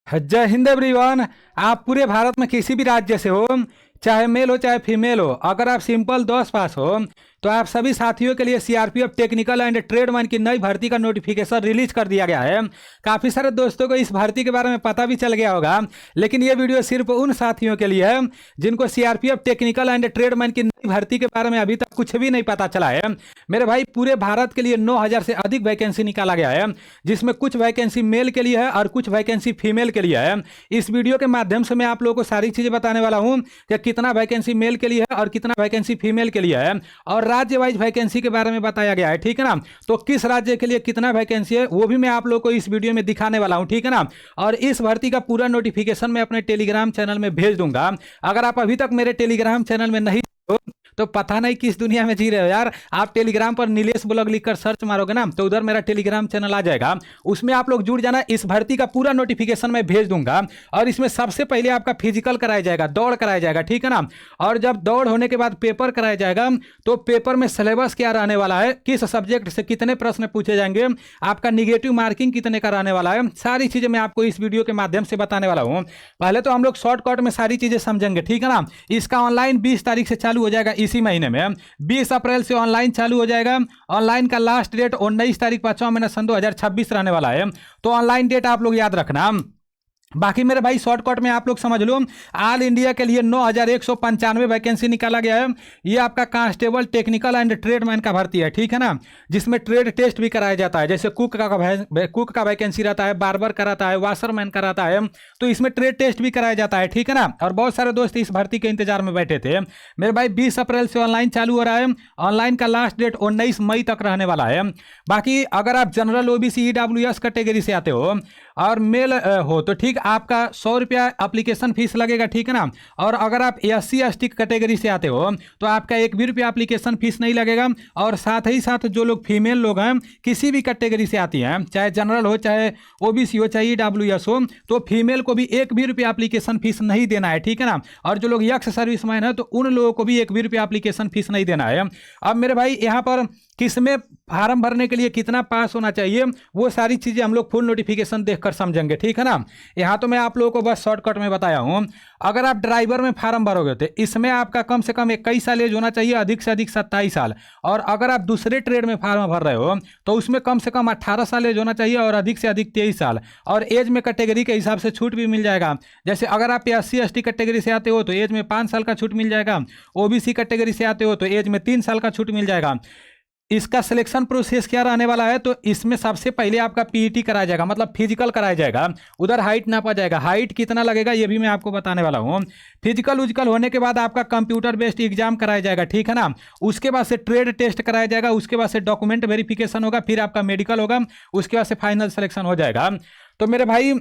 जय हिंद एवरीवन। आप पूरे भारत में किसी भी राज्य से हो, चाहे मेल हो चाहे फीमेल हो, अगर आप सिंपल 10 पास हो तो आप सभी साथियों के लिए सीआरपीएफ टेक्निकल एंड ट्रेडमैन की नई भर्ती का नोटिफिकेशन रिलीज कर दिया गया है। काफ़ी सारे दोस्तों को इस भर्ती के बारे में पता भी चल गया होगा, लेकिन ये वीडियो सिर्फ उन साथियों के लिए है जिनको सीआरपीएफ टेक्निकल एंड ट्रेडमैन की नई भर्ती के बारे में अभी तक कुछ भी नहीं पता चला है। मेरे भाई, पूरे भारत के लिए 9,000 से अधिक वैकेंसी निकाला गया है, जिसमें कुछ वैकेंसी मेल के लिए है और कुछ वैकेंसी फीमेल के लिए है। इस वीडियो के माध्यम से मैं आप लोगों को सारी चीज़ें बताने वाला हूँ कि कितना वैकेंसी मेल के लिए है और कितना वैकेंसी फीमेल के लिए है, और राज्य वाइज वैकेंसी के बारे में बताया गया है। ठीक है ना, तो किस राज्य के लिए कितना वैकेंसी है वो भी मैं आप लोगों को इस वीडियो में दिखाने वाला हूं। ठीक है ना, और इस भर्ती का पूरा नोटिफिकेशन मैं अपने टेलीग्राम चैनल में भेज दूंगा। अगर आप अभी तक मेरे टेलीग्राम चैनल में नहीं हो तो पता नहीं किस दुनिया में जी रहे हो यार। आप टेलीग्राम पर नीलेश ब्लॉग लिखकर सर्च मारोगे ना तो उधर मेरा टेलीग्राम चैनल आ जाएगा, उसमें आप लोग जुड़ जाना। इस भर्ती का पूरा नोटिफिकेशन मैं भेज दूंगा, और इसमें सबसे पहले आपका फिजिकल कराया जाएगा, दौड़ कराया जाएगा। ठीक है ना, और जब दौड़ होने के बाद पेपर कराया जाएगा तो पेपर में सिलेबस क्या रहने वाला है, किस सब्जेक्ट से कितने प्रश्न पूछे जाएंगे, आपका निगेटिव मार्किंग कितने का रहने वाला है, सारी चीजें मैं आपको इस वीडियो के माध्यम से बताने वाला हूं। पहले तो हम लोग शॉर्टकट में सारी चीजें समझेंगे। ठीक है ना, इसका ऑनलाइन 20 तारीख से चालू हो जाएगा, इसी महीने में 20 अप्रैल से ऑनलाइन चालू हो जाएगा। ऑनलाइन का लास्ट डेट 19 तारीख 5वां महीना सन 2026 रहने वाला है, तो ऑनलाइन डेट आप लोग याद रखना। बाकी मेरे भाई शॉर्टकट में आप लोग समझ लो, ऑल इंडिया के लिए 9,195 वैकेंसी निकाला गया है। ये आपका कांस्टेबल टेक्निकल एंड ट्रेडमैन का भर्ती है। ठीक है ना, जिसमें ट्रेड टेस्ट भी कराया जाता है, जैसे कुक का वैकेंसी रहता है, बार्बर का रहता है, वाशरमैन का रहता है, तो इसमें ट्रेड टेस्ट भी कराया जाता है। ठीक है ना, और बहुत सारे दोस्त इस भर्ती के इंतजार में बैठे थे। मेरे भाई 20 अप्रैल से ऑनलाइन चालू हो रहा है, ऑनलाइन का लास्ट डेट 19 मई तक रहने वाला है। बाकी अगर आप जनरल ओबीसी ईडब्ल्यूएस कैटेगरी से आते हो और मेल हो तो ठीक, आपका 100 रुपया एप्लीकेशन फीस लगेगा। ठीक है ना, और अगर आप SC ST कैटेगरी से आते हो तो आपका 1 भी रुपया एप्लीकेशन फीस नहीं लगेगा। और साथ ही साथ जो लोग फीमेल लोग हैं, किसी भी कैटेगरी से आती हैं, चाहे जनरल हो, चाहे ओबीसी हो, चाहे EWS हो, तो फीमेल को भी 1 भी रुपया एप्लीकेशन फीस नहीं देना है। ठीक है ना, और जो लोग यक्स सर्विसमैन है तो उन लोगों को भी 1 भी रुपया एप्लीकेशन फीस नहीं देना है। अब मेरे भाई यहाँ पर किसमें फार्म भरने के लिए कितना पास होना चाहिए, वो सारी चीज़ें हम लोग फुल नोटिफिकेशन देखकर समझेंगे। ठीक है ना, यहाँ तो मैं आप लोगों को बस शॉर्टकट में बताया हूँ। अगर आप ड्राइवर में फार्म भरोगे तो इसमें आपका कम से कम 21 साल एज होना चाहिए, अधिक से अधिक 27 साल। और अगर आप दूसरे ट्रेड में फार्म भर रहे हो तो उसमें कम से कम 18 साल एज होना चाहिए और अधिक से अधिक 23 साल। और एज में कैटेगरी के हिसाब से छूट भी मिल जाएगा। जैसे अगर आप SC ST कैटेगरी से आते हो तो एज में 5 साल का छूट मिल जाएगा, OBC कैटेगरी से आते हो तो एज में 3 साल का छूट मिल जाएगा। इसका सिलेक्शन प्रोसेस क्या रहने वाला है, तो इसमें सबसे पहले आपका PET कराया जाएगा, मतलब फिजिकल कराया जाएगा, उधर हाइट नापा जाएगा, हाइट कितना लगेगा ये भी मैं आपको बताने वाला हूँ। फिजिकल उजिकल होने के बाद आपका कंप्यूटर बेस्ड एग्जाम कराया जाएगा। ठीक है ना, उसके बाद से ट्रेड टेस्ट कराया जाएगा, उसके बाद से डॉक्यूमेंट वेरिफिकेशन होगा, फिर आपका मेडिकल होगा, उसके बाद से फाइनल सिलेक्शन हो जाएगा। तो मेरे भाई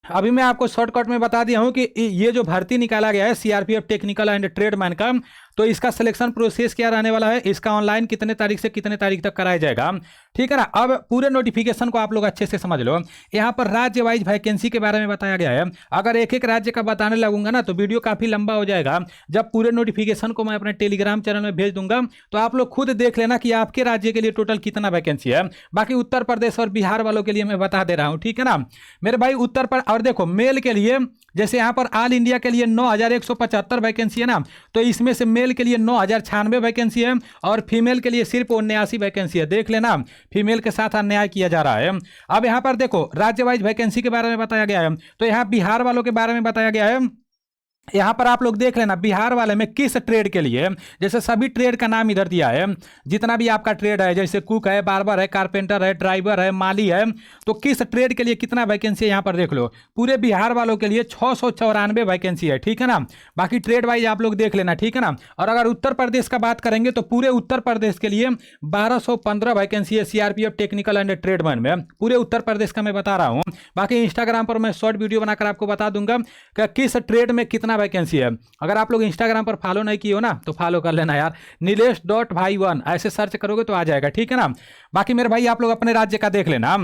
अभी मैं आपको शॉर्टकट में बता दिया हूं कि ये जो भर्ती निकाला गया है सीआरपीएफ टेक्निकल एंड ट्रेडमैन का, तो इसका सिलेक्शन प्रोसेस क्या रहने वाला है, इसका ऑनलाइन कितने तारीख से कितने तारीख तक कराया जाएगा। ठीक है ना, अब पूरे नोटिफिकेशन को आप लोग अच्छे से समझ लो। यहाँ पर राज्य वाइज वैकेंसी के बारे में बताया गया है। अगर एक एक राज्य का बताने लगूंगा ना तो वीडियो काफी लंबा हो जाएगा। जब पूरे नोटिफिकेशन को मैं अपने टेलीग्राम चैनल में भेज दूंगा तो आप लोग खुद देख लेना कि आपके राज्य के लिए टोटल कितना वैकेंसी है। बाकी उत्तर प्रदेश और बिहार वालों के लिए मैं बता दे रहा हूँ। ठीक है ना मेरे भाई, उत्तर प्रदेश और देखो मेल के लिए, जैसे यहाँ पर ऑल इंडिया के लिए 9,175 वैकेंसी है ना, तो इसमें से मेल के लिए 9,096 वैकेंसी है और फीमेल के लिए सिर्फ 79 वैकेंसी है। देख लेना, फीमेल के साथ अन्याय किया जा रहा है। अब यहाँ पर देखो राज्य वाइज वैकेंसी के बारे में बताया गया है, तो यहाँ बिहार वालों के बारे में बताया गया है। यहाँ पर आप लोग देख लेना बिहार वाले में किस ट्रेड के लिए, जैसे सभी ट्रेड का नाम इधर दिया है, जितना भी आपका ट्रेड है, जैसे कुक है, बार्बर है, कारपेंटर है, ड्राइवर है, माली है, तो किस ट्रेड के लिए कितना वैकेंसी है यहाँ पर देख लो। पूरे बिहार वालों के लिए 694 वैकेंसी है। ठीक है ना, बाकी ट्रेड वाइज आप लोग देख लेना। ठीक है ना, और अगर उत्तर प्रदेश का बात करेंगे तो पूरे उत्तर प्रदेश के लिए 1215 वैकेंसी है सीआरपीएफ टेक्निकल एंड ट्रेडमैन में, पूरे उत्तर प्रदेश का मैं बता रहा हूँ। बाकी इंस्टाग्राम पर मैं शॉर्ट वीडियो बनाकर आपको बता दूंगा कि किस ट्रेड में कितना वैकेंसी है। अगर आप लोग इंस्टाग्राम पर फॉलो नहीं किए हो ना तो फॉलो कर लेना यार, nilesh.bhai1 ऐसे सर्च करोगे तो आ जाएगा। ठीक है ना, बाकी मेरे भाई आप लोग अपने राज्य का देख लेना।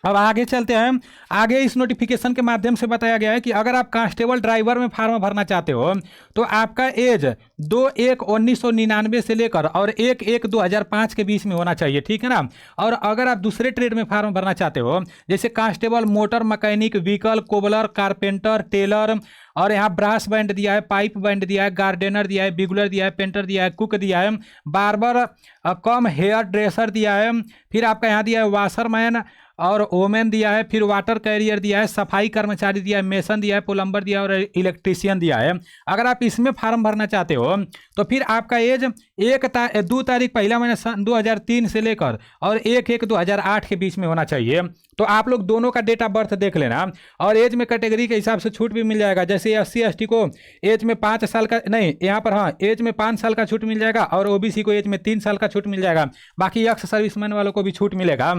अब आगे चलते हैं। आगे इस नोटिफिकेशन के माध्यम से बताया गया है कि अगर आप कांस्टेबल ड्राइवर में फार्म भरना चाहते हो तो आपका एज 2/1/1999 से लेकर और 1/1/2005 के बीच में होना चाहिए, ठीक है ना। और अगर आप दूसरे ट्रेड में फार्म भरना चाहते हो जैसे constable, motor mechanic, vehicle, cobbler, carpenter, tailor, और यहाँ ब्रास बैंड दिया है, पाइप बैंड दिया है, गार्डनर दिया है, बिगुलर दिया है, पेंटर दिया है, कुक दिया है, बार्बर कम हेयर ड्रेसर दिया है, फिर आपका यहाँ दिया है वाशरमैन और ओमेन दिया है, फिर वाटर कैरियर दिया है, सफाई कर्मचारी दिया है, मेसन दिया है, प्लम्बर दिया है और इलेक्ट्रीशियन दिया है। अगर आप इसमें फार्म भरना चाहते हो तो फिर आपका एज 2 तारीख पहला महीना सन 2003 से लेकर और 1/1/2008 के बीच में होना चाहिए। तो आप लोग दोनों का डेट ऑफ बर्थ देख लेना। और एज में कैटेगरी के हिसाब से छूट भी मिल जाएगा, जैसे SC/ST को एज में 5 साल का नहीं, यहाँ पर हाँ एज में 5 साल का छूट मिल जाएगा और OBC को एज में 3 साल का छूट मिल जाएगा। बाकी एक्स सर्विसमैन वालों को भी छूट मिलेगा।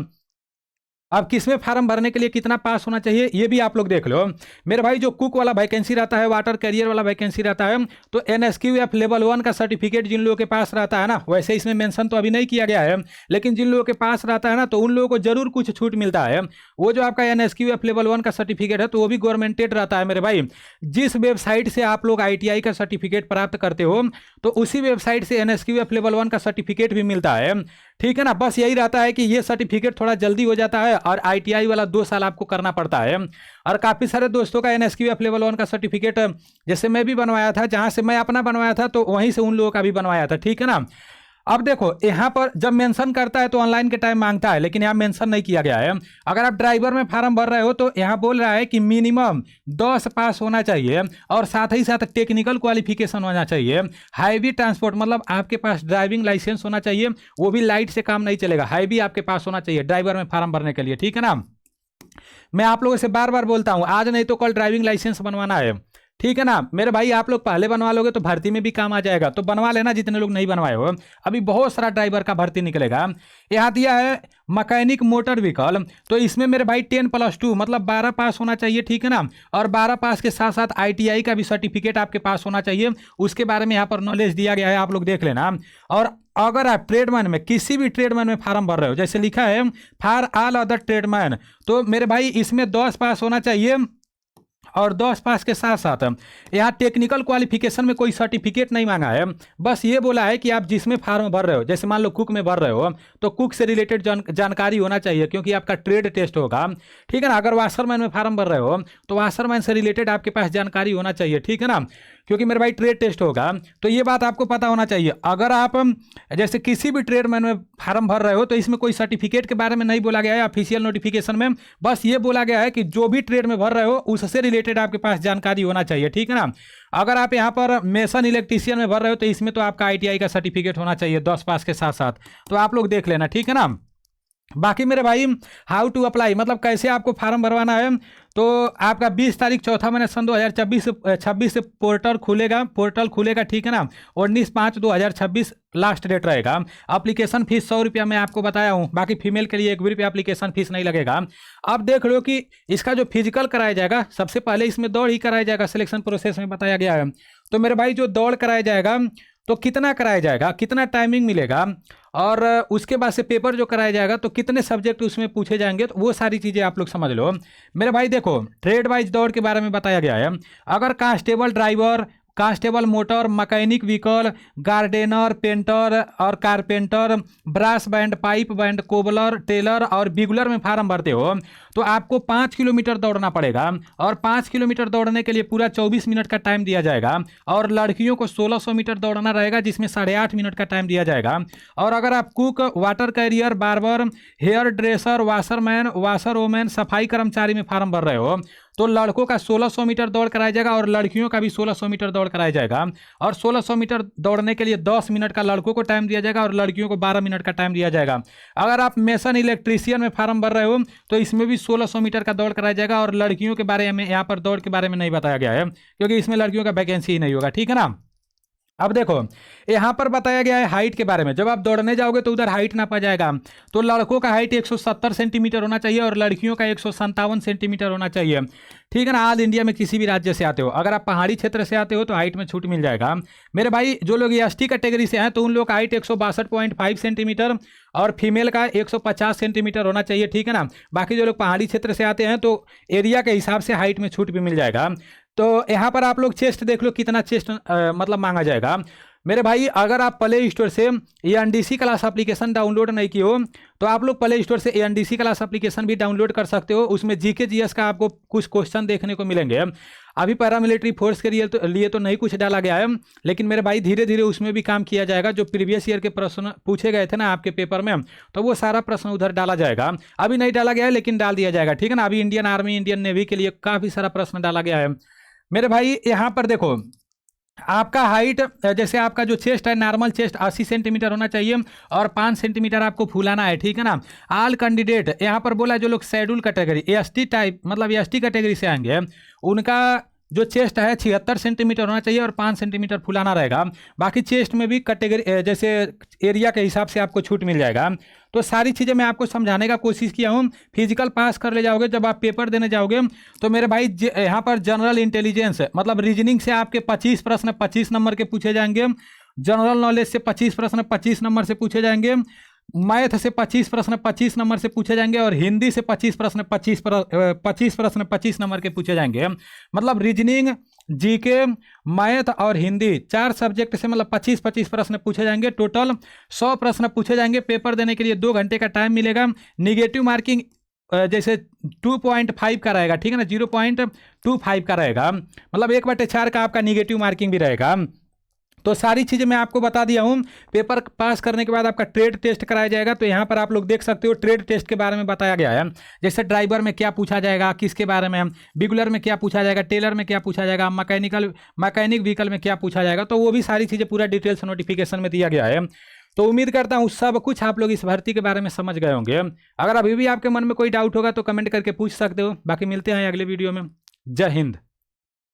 अब किसमें फार्म भरने के लिए कितना पास होना चाहिए ये भी आप लोग देख लो मेरे भाई। जो कुक वाला वैकेंसी रहता है, वाटर कैरियर वाला वैकेंसी रहता है, तो NSQF लेवल 1 का सर्टिफिकेट जिन लोगों के पास रहता है ना, वैसे इसमें मेंशन तो अभी नहीं किया गया है, लेकिन जिन लोगों के पास रहता है ना तो उन लोगों को जरूर कुछ छूट मिलता है। वो जो आपका NSQF लेवल 1 का सर्टिफिकेट है तो वो भी गवर्नमेंटेड रहता है मेरे भाई। जिस वेबसाइट से आप लोग ITI का सर्टिफिकेट प्राप्त करते हो तो उसी वेबसाइट से NSQF लेवल 1 का सर्टिफिकेट भी मिलता है, ठीक है ना। बस यही रहता है कि ये सर्टिफिकेट थोड़ा जल्दी हो जाता है और ITI वाला 2 साल आपको करना पड़ता है। और काफ़ी सारे दोस्तों का NSQF लेवल 1 का सर्टिफिकेट जैसे मैं भी बनवाया था, जहाँ से मैं अपना बनवाया था तो वहीं से उन लोगों का भी बनवाया था, ठीक है ना। अब देखो यहाँ पर जब मेंशन करता है तो ऑनलाइन के टाइम मांगता है, लेकिन यहाँ मेंशन नहीं किया गया है। अगर आप ड्राइवर में फार्म भर रहे हो तो यहाँ बोल रहा है कि मिनिमम 10 पास होना चाहिए और साथ ही साथ टेक्निकल क्वालिफिकेशन होना चाहिए। हाईवी ट्रांसपोर्ट मतलब आपके पास ड्राइविंग लाइसेंस होना चाहिए, वो भी लाइट से काम नहीं चलेगा, हाईवी आपके पास होना चाहिए ड्राइवर में फार्म भरने के लिए, ठीक है ना। मैं आप लोगों से बार बार बोलता हूँ, आज नहीं तो कल ड्राइविंग लाइसेंस बनवाना है, ठीक है ना मेरे भाई। आप लोग पहले बनवा लोगे तो भर्ती में भी काम आ जाएगा, तो बनवा लेना जितने लोग नहीं बनवाए हो। अभी बहुत सारा ड्राइवर का भर्ती निकलेगा। यहाँ दिया है मैकेनिक मोटर व्हीकल, तो इसमें मेरे भाई 10+2 मतलब 12 पास होना चाहिए, ठीक है ना। और 12 पास के साथ साथ ITI का भी सर्टिफिकेट आपके पास होना चाहिए, उसके बारे में यहाँ पर नॉलेज दिया गया है, आप लोग देख लेना। और अगर आप ट्रेडमैन में किसी भी ट्रेडमैन में फार्म भर रहे हो, जैसे लिखा है फॉर ऑल अदर ट्रेडमैन, तो मेरे भाई इसमें 10 पास होना चाहिए। और 10 पास के साथ साथ यहाँ टेक्निकल क्वालिफिकेशन में कोई सर्टिफिकेट नहीं मांगा है, बस ये बोला है कि आप जिसमें फार्म भर रहे हो, जैसे मान लो कुक में भर रहे हो तो कुक से रिलेटेड जानकारी होना चाहिए, क्योंकि आपका ट्रेड टेस्ट होगा, ठीक है ना। अगर वाशरमैन में फार्म भर रहे हो तो वाशरमैन से रिलेटेड आपके पास जानकारी होना चाहिए, ठीक है ना, क्योंकि मेरे भाई ट्रेड टेस्ट होगा, तो ये बात आपको पता होना चाहिए। अगर आप जैसे किसी भी ट्रेडमैन में फार्म भर रहे हो तो इसमें कोई सर्टिफिकेट के बारे में नहीं बोला गया है ऑफिशियल नोटिफिकेशन में, बस ये बोला गया है कि जो भी ट्रेड में भर रहे हो उससे रिलेटेड आपके पास जानकारी होना चाहिए, ठीक है ना। अगर आप यहाँ पर मेसन इलेक्ट्रीशियन में भर रहे हो तो इसमें तो आपका ITI का सर्टिफिकेट होना चाहिए 10 पास के साथ साथ, तो आप लोग देख लेना, ठीक है ना। बाकी मेरे भाई हाउ टू अप्लाई मतलब कैसे आपको फार्म भरवाना है, तो आपका 20 तारीख चौथा महीना सन 2026 से पोर्टल खुलेगा, ठीक है ना। 19/5/2026 लास्ट डेट रहेगा। एप्लीकेशन फीस 100 रुपया मैं आपको बताया हूँ, बाकी फीमेल के लिए 1 भी रुपया एप्लीकेशन फीस नहीं लगेगा। अब देख लो कि इसका जो फिजिकल कराया जाएगा, सबसे पहले इसमें दौड़ ही कराया जाएगा, सिलेक्शन प्रोसेस में बताया गया है। तो मेरे भाई जो दौड़ कराया जाएगा तो कितना कराया जाएगा, कितना टाइमिंग मिलेगा, और उसके बाद से पेपर जो कराया जाएगा तो कितने सब्जेक्ट उसमें पूछे जाएंगे, तो वो सारी चीज़ें आप लोग समझ लो मेरे भाई। देखो ट्रेड वाइज दौड़ के बारे में बताया गया है। अगर constable driver, constable motor, mechanic vehicle, gardener, painter और carpenter, brass band, pipe band, cobbler, tailor और बिगुलर में फार्म भरते हो तो आपको 5 किलोमीटर दौड़ना पड़ेगा। और 5 किलोमीटर दौड़ने के लिए पूरा 24 मिनट का टाइम दिया जाएगा। और लड़कियों को 1600 मीटर दौड़ना रहेगा, जिसमें 8.5 मिनट का टाइम दिया जाएगा। और अगर आप cook, water carrier, barber, hairdresser, washerman, washer woman, सफाई कर्मचारी में फार्म भर रहे हो तो लड़कों का 1600 मीटर दौड़ कराया जाएगा और लड़कियों का भी 1600 मीटर दौड़ कराया जाएगा। और 1600 मीटर दौड़ने के लिए 10 मिनट का लड़कों को टाइम दिया जाएगा और लड़कियों को 12 मिनट का टाइम दिया जाएगा। अगर आप मेसन इलेक्ट्रीशियन में फार्म भर रहे हो तो इसमें भी 1600 मीटर का दौड़ कराया जाएगा। और लड़कियों के बारे में यहाँ पर दौड़ के बारे में नहीं बताया गया है, क्योंकि इसमें लड़कियों का वैकेंसी ही नहीं होगा, ठीक है ना। अब देखो, यहाँ पर बताया गया है हाइट के बारे में। जब आप दौड़ने जाओगे तो उधर हाइट नापा जाएगा, तो लड़कों का हाइट 170 सेंटीमीटर होना चाहिए और लड़कियों का 157 सेंटीमीटर होना चाहिए, ठीक है ना। ऑल इंडिया में किसी भी राज्य से आते हो, अगर आप पहाड़ी क्षेत्र से आते हो तो हाइट में छूट मिल जाएगा। मेरे भाई जो लोग एसटी कैटेगरी से हैं तो उन लोग का हाइट 162.5 सेंटीमीटर और फीमेल का 150 सेंटीमीटर होना चाहिए, ठीक है ना। बाकी जो लोग पहाड़ी क्षेत्र से आते हैं तो एरिया के हिसाब से हाइट में छूट भी मिल जाएगा। तो यहाँ पर आप लोग चेस्ट देख लो, कितना चेस्ट मतलब मांगा जाएगा। मेरे भाई अगर आप प्ले स्टोर से एनडीसी क्लास एप्लीकेशन डाउनलोड नहीं की हो तो आप लोग प्ले स्टोर से एनडीसी क्लास एप्लीकेशन भी डाउनलोड कर सकते हो। उसमें जीके जीएस का आपको कुछ क्वेश्चन देखने को मिलेंगे। अभी पैरामिलिट्री फोर्स के लिए तो नहीं कुछ डाला गया है, लेकिन मेरे भाई धीरे धीरे उसमें भी काम किया जाएगा। जो प्रीवियस ईयर के प्रश्न पूछे गए थे ना आपके पेपर में, तो वो सारा प्रश्न उधर डाला जाएगा। अभी नहीं डाला गया है लेकिन डाल दिया जाएगा, ठीक है ना। अभी इंडियन आर्मी, इंडियन नेवी के लिए काफ़ी सारा प्रश्न डाला गया है। मेरे भाई यहाँ पर देखो, आपका हाइट, जैसे आपका जो चेस्ट है, नॉर्मल चेस्ट 80 सेंटीमीटर होना चाहिए और 5 सेंटीमीटर आपको फुलाना है, ठीक है ना। ऑल कैंडिडेट, यहाँ पर बोला जो लोग शेड्यूल कैटेगरी एसटी टाइप मतलब एसटी कैटेगरी से आएंगे, उनका जो चेस्ट है 76 सेंटीमीटर होना चाहिए और 5 सेंटीमीटर फुलाना रहेगा। बाकी चेस्ट में भी कैटेगरी जैसे एरिया के हिसाब से आपको छूट मिल जाएगा। तो सारी चीज़ें मैं आपको समझाने का कोशिश किया हूँ। फिजिकल पास कर ले जाओगे, जब आप पेपर देने जाओगे तो मेरे भाई यहाँ पर जनरल इंटेलिजेंस मतलब रीजनिंग से आपके 25 प्रश्न 25 नंबर के पूछे जाएंगे, जनरल नॉलेज से 25 प्रश्न 25 नंबर से पूछे जाएंगे, मैथ से 25 प्रश्न 25 नंबर से पूछे जाएंगे और हिंदी से 25 प्रश्न 25 नंबर के पूछे जाएंगे। मतलब रीजनिंग, जीके, मैथ और हिंदी 4 सब्जेक्ट से मतलब 25 प्रश्न पूछे जाएंगे। टोटल 100 प्रश्न पूछे जाएंगे। पेपर देने के लिए 2 घंटे का टाइम मिलेगा। निगेटिव मार्किंग जैसे 2.5 का रहेगा, ठीक है ना, 0.25 का रहेगा, मतलब 1/4 का आपका निगेटिव मार्किंग भी रहेगा। तो सारी चीज़ें मैं आपको बता दिया हूँ। पेपर पास करने के बाद आपका ट्रेड टेस्ट कराया जाएगा। तो यहाँ पर आप लोग देख सकते हो ट्रेड टेस्ट के बारे में बताया गया है। जैसे ड्राइवर में क्या पूछा जाएगा, किसके बारे में, बिगुलर में क्या पूछा जाएगा, टेलर में क्या पूछा जाएगा, मैकेनिक व्हीकल में क्या पूछा जाएगा। तो वो भी सारी चीज़ें पूरा डिटेल्स नोटिफिकेशन में दिया गया है। तो उम्मीद करता हूँ सब कुछ आप लोग इस भर्ती के बारे में समझ गए होंगे। अगर अभी भी आपके मन में कोई डाउट होगा तो कमेंट करके पूछ सकते हो। बाकी मिलते हैं अगले वीडियो में। जय हिंद।